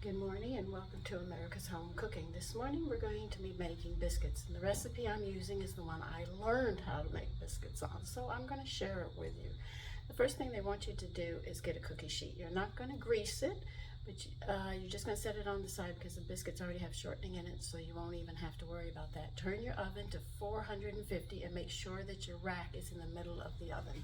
Good morning and welcome to America's Home Cooking. This morning we're going to be making biscuits, and the recipe I'm using is the one I learned how to make biscuits on, so I'm going to share it with you. The first thing they want you to do is get a cookie sheet. You're not going to grease it, but you're just going to set it on the side because the biscuits already have shortening in it, so you won't even have to worry about that. Turn your oven to 450 and make sure that your rack is in the middle of the oven.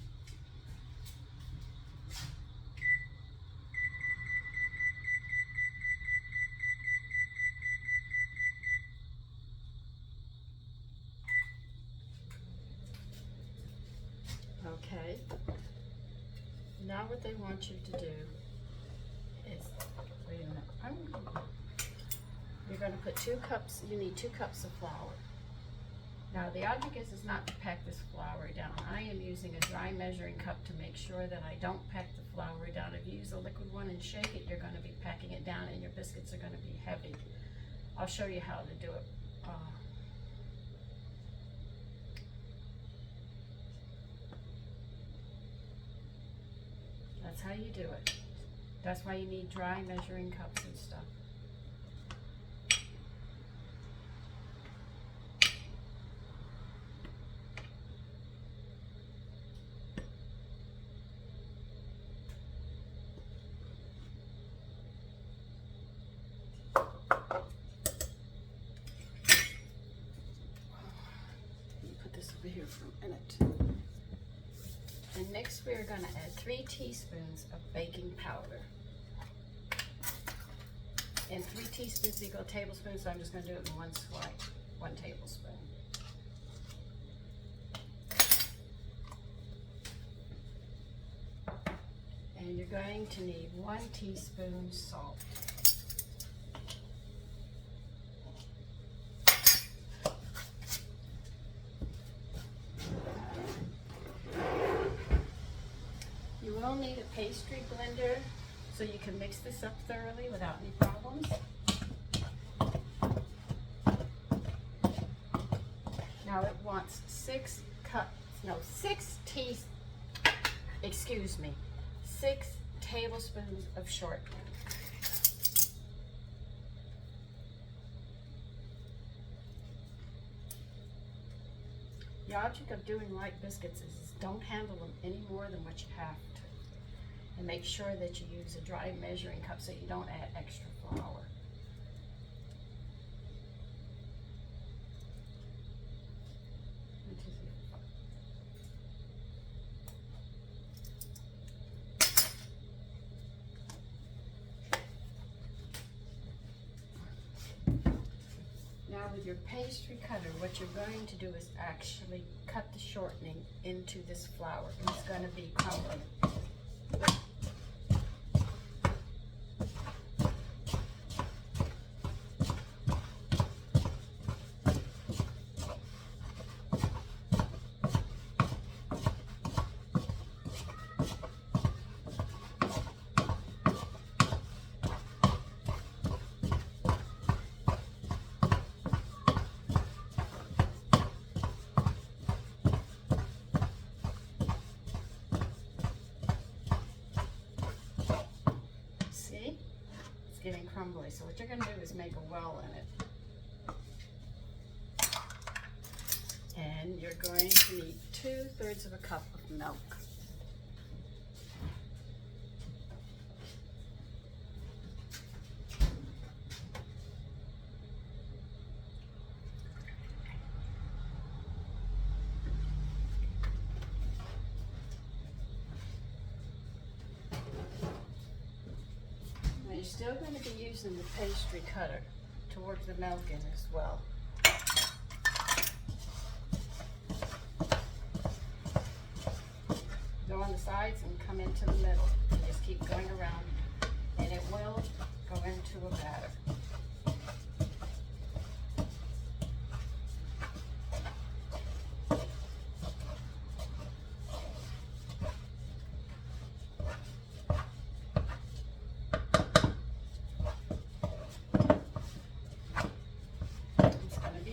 Okay, now what they want you to do is, wait a minute, you're going to put 2 cups, you need 2 cups of flour. Now the object is not to pack this flour down. I am using a dry measuring cup to make sure that I don't pack the flour down. If you use a liquid one and shake it, you're going to be packing it down and your biscuits are going to be heavy. I'll show you how to do it. That's how you do it. That's why you need dry measuring cups and stuff. Let me put this over here for a minute. And next we are going to add 3 teaspoons of baking powder. And 3 teaspoons equal tablespoons, so I'm just going to do it in one swipe, 1 tablespoon. And you're going to need 1 teaspoon salt. You will need a pastry blender so you can mix this up thoroughly without any problems. Now it wants 6 tablespoons of shortening. The object of doing light biscuits is don't handle them any more than what you have to. And make sure that you use a dry measuring cup so you don't add extra flour. Now with your pastry cutter, what you're going to do is actually cut the shortening into this flour, and it's going to be crumbly. Getting crumbly, so what you're going to do is make a well in it, and you're going to need 2/3 of a cup of milk. You're still going to be using the pastry cutter to work the milk in as well. Go on the sides and come into the middle. And just keep going around, and it will go into a batter.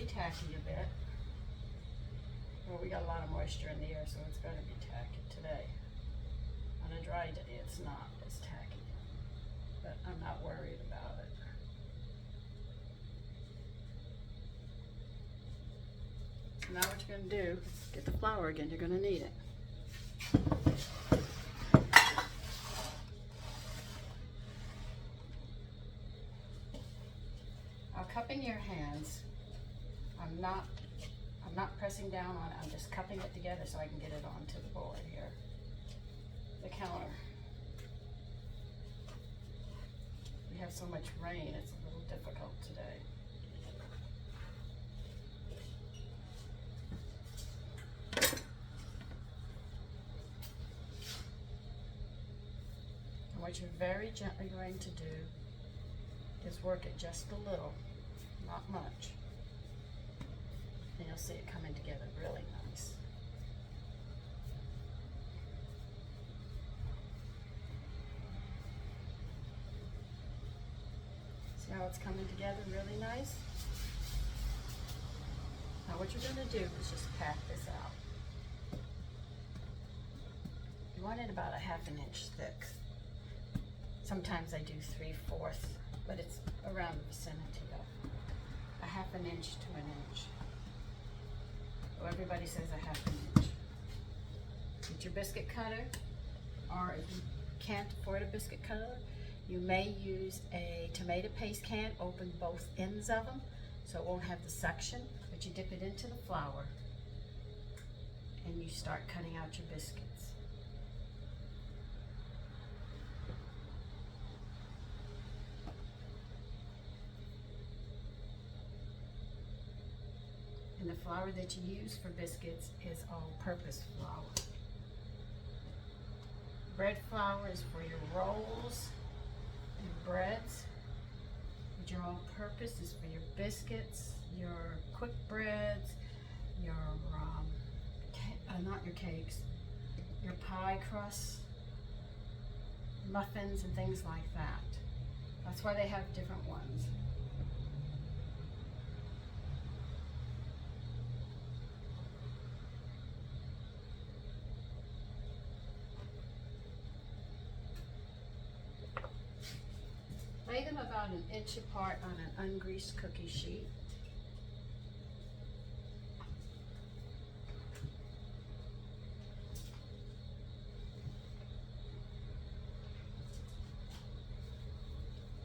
Tacky a bit. Well, we got a lot of moisture in the air, so it's going to be tacky today. On a dry day, it's not as tacky, but I'm not worried about it. now what you're going to do is get the flour again. You're going to need it. Now cupping your hands, I'm not pressing down on it. I'm just cupping it together so I can get it onto the board here, the counter. We have so much rain, it's a little difficult today. And what you're very gently going to do is work it just a little, not much. And you'll see it coming together really nice. See how it's coming together really nice? Now what you're going to do is just pat this out. You want it about a ½ inch thick. Sometimes I do 3/4, but it's around the vicinity of a ½ inch to an inch. Well, everybody says a ½ inch. Get your biscuit cutter, or if you can't afford a biscuit cutter, you may use a tomato paste can, open both ends of them so it won't have the suction, but you dip it into the flour and you start cutting out your biscuits. And the flour that you use for biscuits is all-purpose flour. Bread flour is for your rolls and breads. But your all-purpose is for your biscuits, your quick breads, your, not your cakes, your pie crusts, muffins and things like that. That's why they have different ones. Lay them about an inch apart on an ungreased cookie sheet.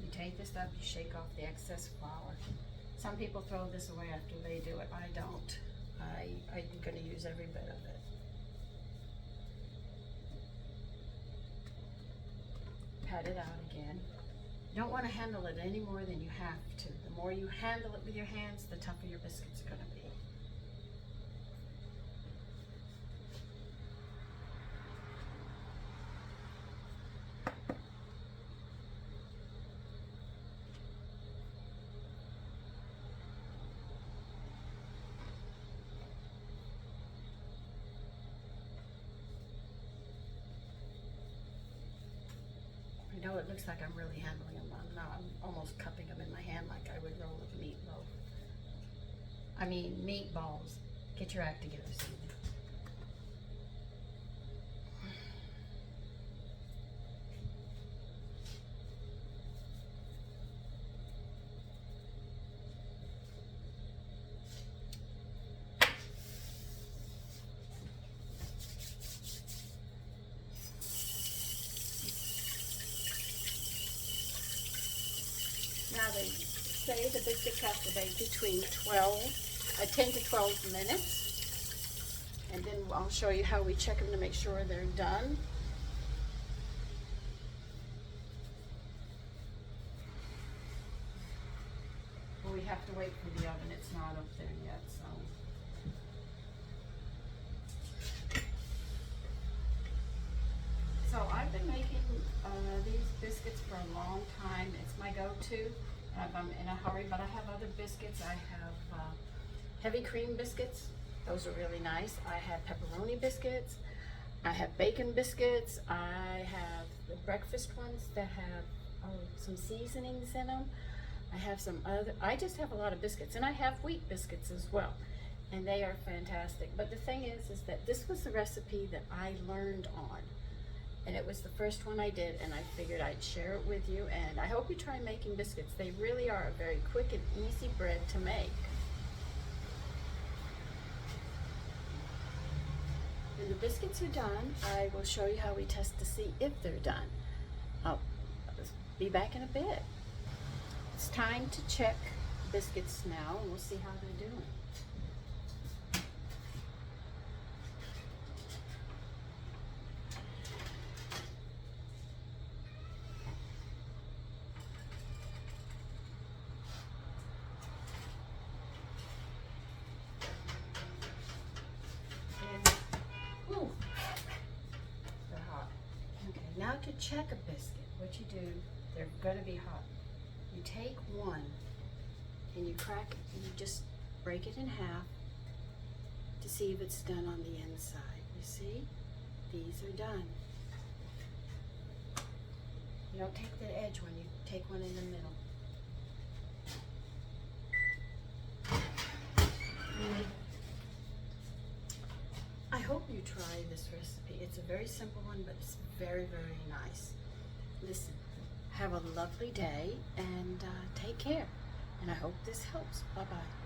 You take this up, you shake off the excess flour. Some people throw this away after they do it. I don't. I'm going to use every bit of it. Pat it out again. You don't want to handle it any more than you have to. The more you handle it with your hands, the tougher your biscuits are going to be. I know it looks like I'm really handling them. I'm not. I'm almost cupping them in my hand like I would roll a meatloaf. I mean, meatballs. Get your act together, Cindy. Now they say the biscuits have to bake between 10 to 12 minutes. And then I'll show you how we check them to make sure they're done. Well, we have to wait for the oven. It's not up there yet, so. So I've been making these biscuits for a long time. It's my go-to if I'm in a hurry, but I have other biscuits. I have heavy cream biscuits. Those are really nice. I have pepperoni biscuits. I have bacon biscuits. I have the breakfast ones that have some seasonings in them. I have some other, I just have a lot of biscuits, and I have wheat biscuits as well, and they are fantastic. But the thing is that this was the recipe that I learned on, and it was the first one I did, and I figured I'd share it with you, and I hope you try making biscuits. They really are a very quick and easy bread to make. When the biscuits are done, I will show you how we test to see if they're done. I'll be back in a bit. It's time to check biscuits now, and we'll see how they're doing. Now to check a biscuit, what you do, they're going to be hot. You take one and you crack it and you just break it in half to see if it's done on the inside. You see? These are done. You don't take the edge one, you take one in the middle. I hope you try this recipe. It's a very simple one, but it's very, very nice. Listen, have a lovely day and take care. And I hope this helps. Bye-bye.